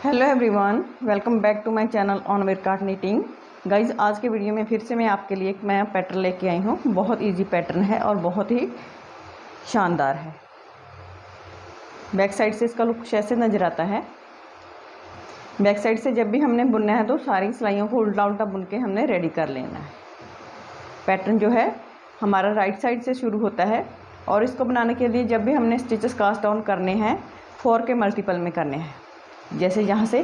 Hello everyone, welcome back to my channel on वेरकाट knitting. Guys, आज के video में फिर से मैं आपके लिए एक नया पैटर्न लेके आई हूँ। बहुत इजी पैटर्न है और बहुत ही शानदार है। बैक साइड से इसका लुक कुछ ऐसे नज़र आता है। बैक साइड से जब भी हमने बुनना है तो सारी सिलाइयों को उल्टा उल्टा बुन के हमने रेडी कर लेना है। पैटर्न जो है हमारा राइट साइड से शुरू होता है और इसको बनाने के लिए जब भी हमने स्टिचेस कास्ट डाउन करने हैं 4 के मल्टीपल में करने हैं। जैसे यहाँ से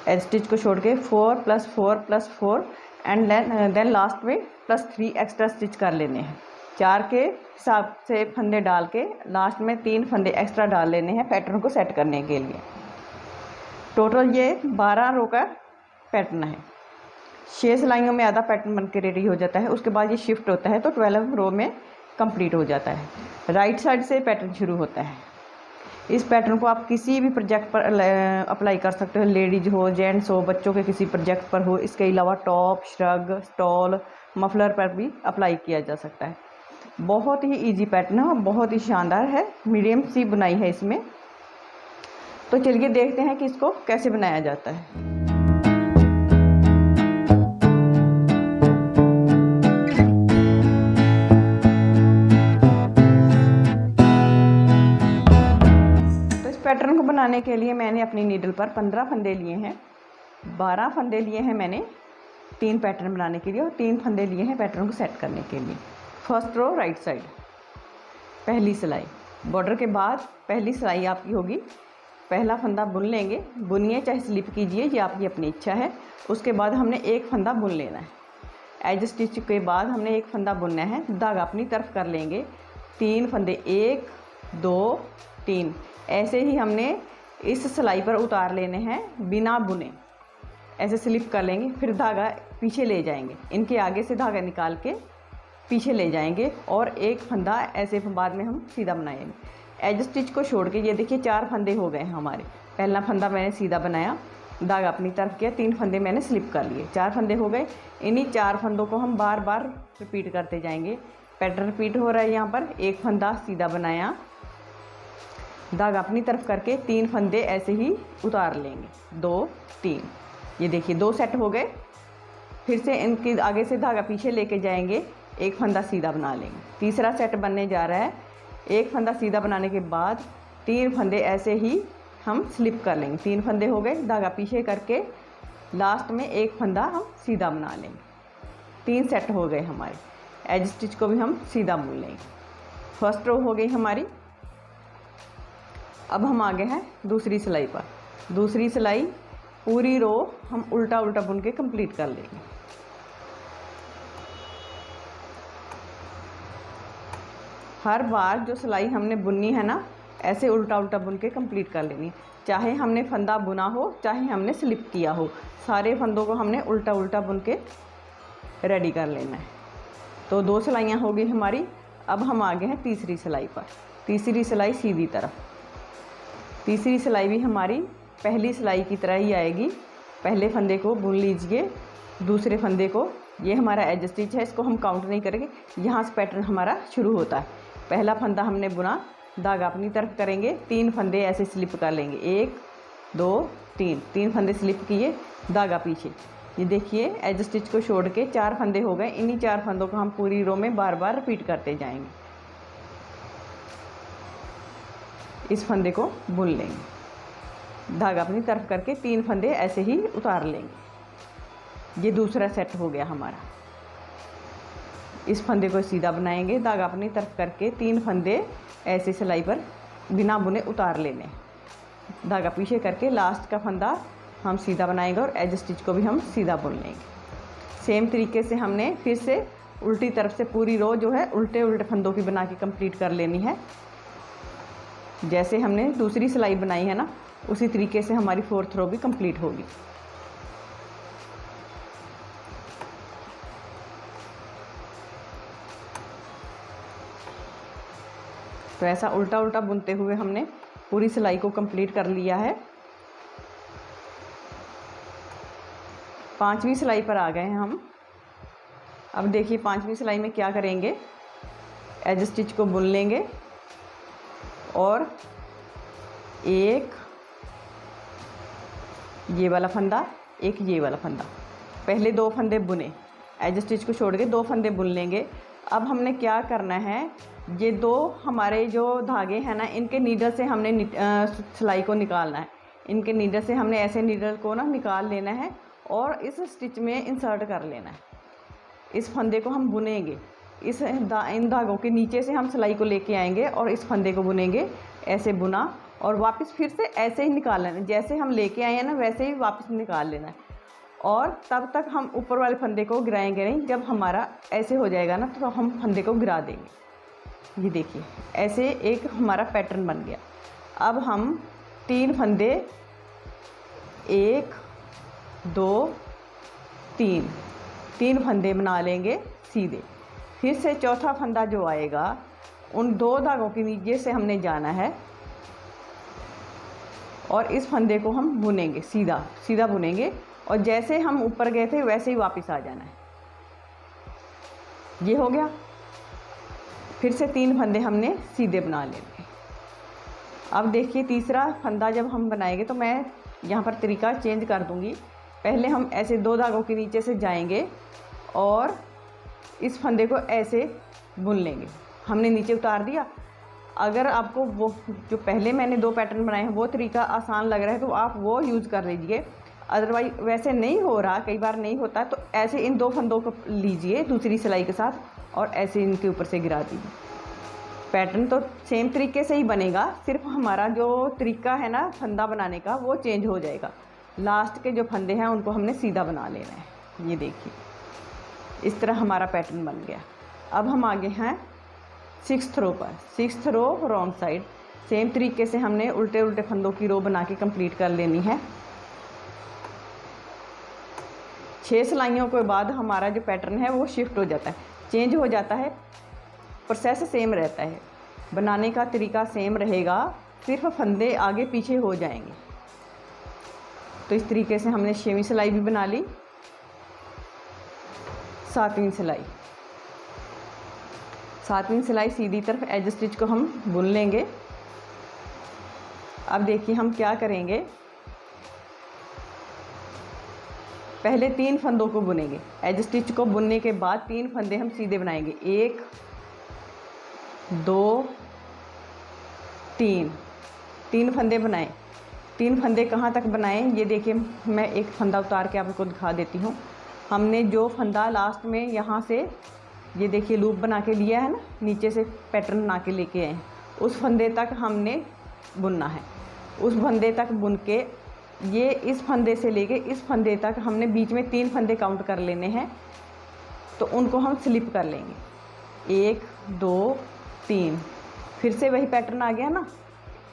एज स्टिच को छोड़ के 4 + 4 + 4 एंड देन लास्ट में +3 एक्स्ट्रा स्टिच कर लेने हैं। 4 के हिसाब से फंदे डाल के लास्ट में 3 फंदे एक्स्ट्रा डाल लेने हैं पैटर्न को सेट करने के लिए। टोटल ये 12 रो का पैटर्न है। 6 सिलाइयों में आधा पैटर्न बन के रेडी हो जाता है। उसके बाद ये शिफ्ट होता है तो 12 रो में कंप्लीट हो जाता है। राइट साइड से पैटर्न शुरू होता है। इस पैटर्न को आप किसी भी प्रोजेक्ट पर अप्लाई कर सकते हो। लेडीज हो, जेंट्स हो, बच्चों के किसी प्रोजेक्ट पर हो। इसके अलावा टॉप, श्रग, स्टॉल, मफलर पर भी अप्लाई किया जा सकता है। बहुत ही इजी पैटर्न है और बहुत ही शानदार है। मीडियम सी बुनाई है इसमें। तो चलिए देखते हैं कि इसको कैसे बनाया जाता है। पैटर्न को बनाने के लिए मैंने अपनी नीडल पर 15 फंदे लिए हैं। 12 फंदे लिए हैं मैंने 3 पैटर्न बनाने के लिए और 3 फंदे लिए हैं पैटर्न को सेट करने के लिए। फर्स्ट रो राइट साइड, पहली सिलाई बॉर्डर के बाद पहली सिलाई आपकी होगी। पहला फंदा बुन लेंगे, बुनिए चाहे स्लिप कीजिए, ये आपकी अपनी इच्छा है। उसके बाद हमने एक फंदा बुन लेना है। एज स्टिच के बाद हमने एक फंदा बुनना है। धागा अपनी तरफ कर लेंगे। 3 फंदे, 1 2 3 ऐसे ही हमने इस सिलाई पर उतार लेने हैं बिना बुने। ऐसे स्लिप कर लेंगे, फिर धागा पीछे ले जाएंगे। इनके आगे से धागा निकाल के पीछे ले जाएंगे और एक फंदा ऐसे बाद में हम सीधा बनाएंगे। एज स्टिच को छोड़ के ये देखिए 4 फंदे हो गए हैं हमारे। पहला फंदा मैंने सीधा बनाया, धागा अपनी तरफ किया, 3 फंदे मैंने स्लिप कर लिए, 4 फंदे हो गए। इन्हीं 4 फंदों को हम बार बार रिपीट करते जाएंगे। पैटर्न रिपीट हो रहा है। यहाँ पर एक फंदा सीधा बनाया, धागा अपनी तरफ करके 3 फंदे ऐसे ही उतार लेंगे। 2 3, ये देखिए 2 सेट हो गए। फिर से इनके आगे से धागा पीछे लेके जाएंगे, एक फंदा सीधा बना लेंगे। तीसरा सेट बनने जा रहा है। एक फंदा सीधा बनाने के बाद 3 फंदे ऐसे ही हम स्लिप कर लेंगे। 3 फंदे हो गए, धागा पीछे करके लास्ट में एक फंदा हम सीधा बना लेंगे। 3 सेट हो गए हमारे। एज स्टिच को भी हम सीधा बुन लेंगे। फर्स्ट रो हो गई हमारी। अब हम आ गए हैं दूसरी सिलाई पर। दूसरी सिलाई पूरी रो हम उल्टा उल्टा बुन के कंप्लीट कर लेंगे। हर बार जो सिलाई हमने बुननी है ना, ऐसे उल्टा उल्टा बुन के कंप्लीट कर लेनी। चाहे हमने फंदा बुना हो, चाहे हमने स्लिप किया हो, सारे फंदों को हमने उल्टा उल्टा बुन के रेडी कर लेना है। तो 2 सिलाइयाँ हो गई हमारी। अब हम आ गए हैं तीसरी सिलाई पर। तीसरी सिलाई सीधी तरफ। तीसरी सिलाई भी हमारी पहली सिलाई की तरह ही आएगी। पहले फंदे को बुन लीजिए, दूसरे फंदे को, ये हमारा एज स्टिच है, इसको हम काउंट नहीं करेंगे। यहाँ से पैटर्न हमारा शुरू होता है। पहला फंदा हमने बुना, धागा अपनी तरफ करेंगे, 3 फंदे ऐसे स्लिप कर लेंगे। 1 2 3 फंदे स्लिप किए, धागा पीछे। ये देखिए एज स्टिच को छोड़ के 4 फंदे हो गए। इन्हीं 4 फंदों को हम पूरी रो में बार बार रिपीट करते जाएंगे। इस फंदे को बुन लेंगे, धागा अपनी तरफ करके 3 फंदे ऐसे ही उतार लेंगे। ये दूसरा सेट हो गया हमारा। इस फंदे को सीधा बनाएंगे, धागा अपनी तरफ करके 3 फंदे ऐसे सिलाई पर बिना बुने उतार लेने। धागा पीछे करके लास्ट का फंदा हम सीधा बनाएंगे और एज स्टिच को भी हम सीधा बुन लेंगे। सेम तरीके से हमने फिर से उल्टी तरफ से पूरी रो जो है उल्टे उल्टे फंदों की बना के कंप्लीट कर लेनी है। जैसे हमने दूसरी सिलाई बनाई है ना, उसी तरीके से हमारी 4th रो भी कंप्लीट होगी। तो ऐसा उल्टा उल्टा बुनते हुए हमने पूरी सिलाई को कंप्लीट कर लिया है। 5वीं सिलाई पर आ गए हैं हम। अब देखिए 5वीं सिलाई में क्या करेंगे। एज स्टिच को बुन लेंगे और 1 ये वाला फंदा, एक ये वाला फंदा। पहले 2 फंदे बुने, एज स्टिच को छोड़ के 2 फंदे बुन लेंगे। अब हमने क्या करना है, ये 2 हमारे जो धागे हैं ना, इनके नीडल से हमने सिलाई को निकालना है। इनके नीडल से हमने ऐसे नीडल को ना निकाल लेना है और इस स्टिच में इंसर्ट कर लेना है। इस फंदे को हम बुनेंगे, इन धागों के नीचे से हम सिलाई को लेके आएंगे और इस फंदे को बुनेंगे। ऐसे बुना और वापस फिर से ऐसे ही निकाल लेना है, जैसे हम लेके आए हैं ना वैसे ही वापस निकाल लेना है। और तब तक हम ऊपर वाले फंदे को गिराएंगे नहीं। जब हमारा ऐसे हो जाएगा ना तो हम फंदे को गिरा देंगे। ये देखिए, ऐसे एक हमारा पैटर्न बन गया। अब हम 3 फंदे, 1 2 3 फंदे बना लेंगे सीधे। फिर से चौथा फंदा जो आएगा, उन 2 धागों के नीचे से हमने जाना है और इस फंदे को हम बुनेंगे, सीधा सीधा बुनेंगे। और जैसे हम ऊपर गए थे वैसे ही वापस आ जाना है। ये हो गया। फिर से 3 फंदे हमने सीधे बना लेंगे। अब देखिए, तीसरा फंदा जब हम बनाएंगे तो मैं यहाँ पर तरीका चेंज कर दूँगी। पहले हम ऐसे 2 धागों के नीचे से जाएंगे और इस फंदे को ऐसे बुन लेंगे। हमने नीचे उतार दिया। अगर आपको वो जो पहले मैंने 2 पैटर्न बनाए हैं वो तरीका आसान लग रहा है तो आप वो यूज़ कर लीजिए। अदरवाइज वैसे नहीं हो रहा, कई बार नहीं होता, तो ऐसे इन 2 फंदों को लीजिए दूसरी सिलाई के साथ और ऐसे इनके ऊपर से गिरा दीजिए। पैटर्न तो सेम तरीके से ही बनेगा, सिर्फ हमारा जो तरीका है ना फंदा बनाने का वो चेंज हो जाएगा। लास्ट के जो फंदे हैं उनको हमने सीधा बना लेना है। ये देखिए, इस तरह हमारा पैटर्न बन गया। अब हम आगे हैं 6th रो पर। 6th रो रॉन्ग साइड, सेम तरीके से हमने उल्टे उल्टे फंदों की रो बना के कंप्लीट कर लेनी है। 6 सिलाइयों के बाद हमारा जो पैटर्न है वो शिफ्ट हो जाता है, चेंज हो जाता है। प्रोसेस सेम रहता है, बनाने का तरीका सेम रहेगा, सिर्फ फंदे आगे पीछे हो जाएंगे। तो इस तरीके से हमने 6वीं सिलाई भी बना ली। 7वीं सिलाई, 7वीं सिलाई सीधी तरफ एज स्टिच को हम बुन लेंगे। अब देखिए हम क्या करेंगे, पहले 3 फंदों को बुनेंगे। एज स्टिच को बुनने के बाद 3 फंदे हम सीधे बनाएंगे। 1 2 3 फंदे बनाएं। 3 फंदे कहाँ तक बनाएं, ये देखिए मैं एक फंदा उतार के आपको दिखा देती हूँ। हमने जो फंदा लास्ट में यहाँ से ये देखिए लूप बना के लिया है ना, नीचे से पैटर्न बना के लेके आए, उस फंदे तक हमने बुनना है। उस फंदे तक बुन के ये इस फंदे से लेके इस फंदे तक हमने बीच में 3 फंदे काउंट कर लेने हैं, तो उनको हम स्लिप कर लेंगे। 1 2 3, फिर से वही पैटर्न आ गया ना।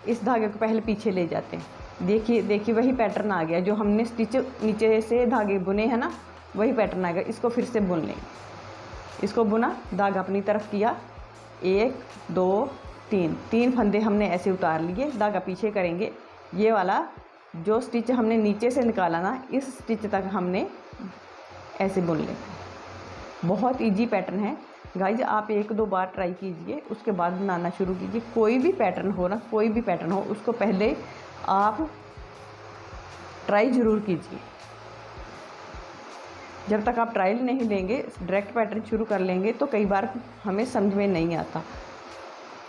इस धागे को पहले पीछे ले जाते हैं। देखिए वही पैटर्न आ गया, जो हमने स्टिच नीचे से धागे बुने हैं ना वही पैटर्न आ गया। इसको फिर से बुन लेंगे। इसको बुना, धागा अपनी तरफ किया, 1 2 3 फंदे हमने ऐसे उतार लिए, धागा पीछे करेंगे। ये वाला जो स्टिच हमने नीचे से निकाला ना, इस स्टिच तक हमने ऐसे बुन लेते हैं। बहुत इजी पैटर्न है गाइज, आप 1-2 बार ट्राई कीजिए, उसके बाद बनाना शुरू कीजिए। कोई भी पैटर्न हो ना, कोई भी पैटर्न हो, उसको पहले आप ट्राई ज़रूर कीजिए। जब तक आप ट्रायल नहीं लेंगे, डायरेक्ट पैटर्न शुरू कर लेंगे तो कई बार हमें समझ में नहीं आता।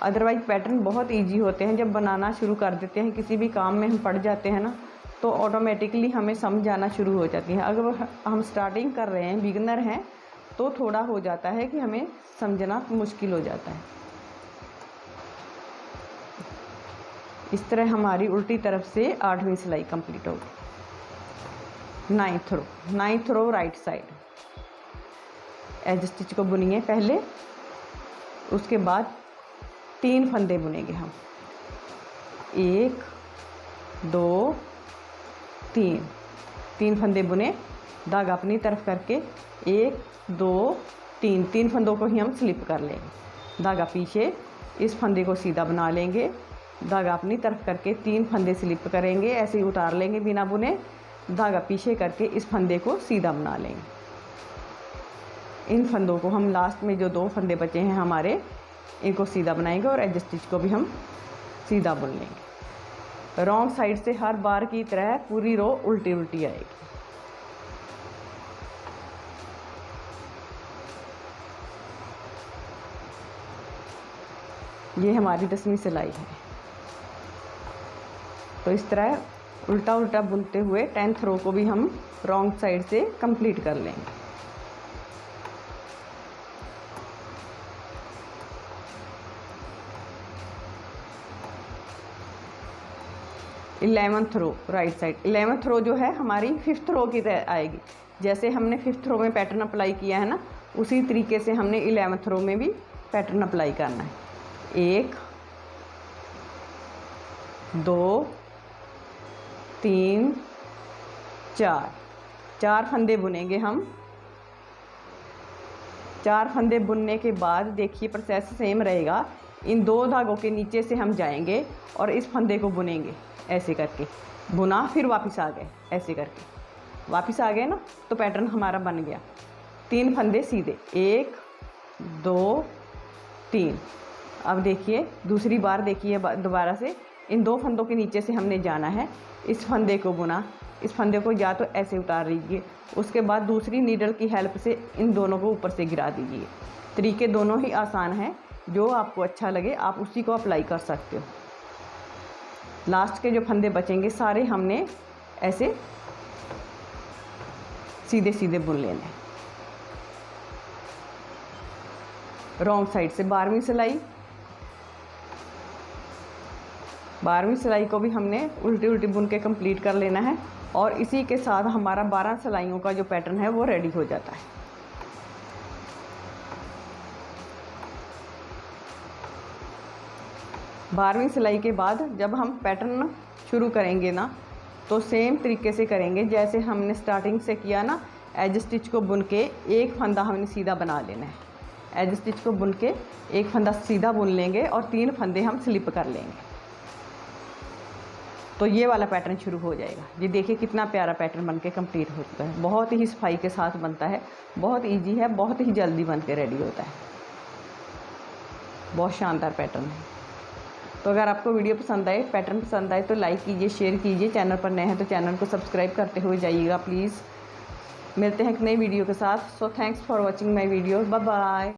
अदरवाइज पैटर्न बहुत इजी होते हैं। जब बनाना शुरू कर देते हैं, किसी भी काम में हम पड़ जाते हैं ना, तो ऑटोमेटिकली हमें समझ आना शुरू हो जाती है। अगर हम स्टार्टिंग कर रहे हैं, बिगिनर हैं, तो थोड़ा हो जाता है कि हमें समझना मुश्किल हो जाता है। इस तरह हमारी उल्टी तरफ से 8वीं सिलाई कंप्लीट होगी। 9th row right side, as stitch को बुनिए पहले, उसके बाद 3 फंदे बुनेंगे हम। 1 2 3 फंदे बुने, धागा अपनी तरफ करके 1 2 3 फंदों को ही हम स्लिप कर लेंगे। धागा पीछे, इस फंदे को सीधा बना लेंगे, धागा अपनी तरफ करके 3 फंदे स्लिप करेंगे, ऐसे ही उतार लेंगे बिना बुने, धागा पीछे करके इस फंदे को सीधा बना लेंगे। इन फंदों को हम लास्ट में जो 2 फंदे बचे हैं हमारे, इनको सीधा बनाएंगे और एज स्टिच को भी हम सीधा बुन लेंगे। रॉन्ग साइड से हर बार की तरह पूरी रो उल्टी उल्टी आएगी। ये हमारी 10वीं सिलाई है। तो इस तरह उल्टा उल्टा बुनते हुए 10th रो को भी हम रॉन्ग साइड से कंप्लीट कर लेंगे। Eleventh row right side. 11th रो जो है हमारी 5th रो की तरह आएगी। जैसे हमने 5th रो में पैटर्न अप्लाई किया है ना, उसी तरीके से हमने 11th रो में भी पैटर्न अप्लाई करना है। 1 2 3 4 फंदे बुनेंगे हम। 4 फंदे बुनने के बाद देखिए प्रोसेस सेम रहेगा। इन 2 धागों के नीचे से हम जाएंगे और इस फंदे को बुनेंगे ऐसे करके। बुना फिर वापस आ गए, ऐसे करके वापस आ गए ना, तो पैटर्न हमारा बन गया। 3 फंदे सीधे, 1 2 3। अब देखिए दूसरी बार देखिए दोबारा से इन 2 फंदों के नीचे से हमने जाना है। इस फंदे को बुना, इस फंदे को या तो ऐसे उतार लीजिए, उसके बाद दूसरी नीडल की हेल्प से इन दोनों को ऊपर से गिरा दीजिए। तरीके दोनों ही आसान हैं, जो आपको अच्छा लगे आप उसी को अप्लाई कर सकते हो। लास्ट के जो फंदे बचेंगे सारे हमने ऐसे सीधे सीधे बुन लेने। रॉन्ग साइड से 12वीं सिलाई। 12वीं सिलाई को भी हमने उल्टी उल्टी बुन के कंप्लीट कर लेना है और इसी के साथ हमारा 12 सिलाइयों का जो पैटर्न है वो रेडी हो जाता है। बारहवीं सिलाई के बाद जब हम पैटर्न शुरू करेंगे ना, तो सेम तरीके से करेंगे जैसे हमने स्टार्टिंग से किया ना। एज स्टिच को बुन के एक फंदा हमने सीधा बना लेना है। एज स्टिच को बुन के एक फंदा सीधा बुन लेंगे और 3 फंदे हम स्लिप कर लेंगे, तो ये वाला पैटर्न शुरू हो जाएगा। ये देखिए कितना प्यारा पैटर्न बन के कम्प्लीट हो चुका है। बहुत ही सफाई के साथ बनता है, बहुत ईजी है, बहुत ही जल्दी बन के रेडी होता है। बहुत शानदार पैटर्न है। तो अगर आपको वीडियो पसंद आए, पैटर्न पसंद आए तो लाइक कीजिए, शेयर कीजिए। चैनल पर नए हैं तो चैनल को सब्सक्राइब करते हुए जाइएगा प्लीज़। मिलते हैं एक नई वीडियो के साथ। So thanks for watching my video. Bye bye.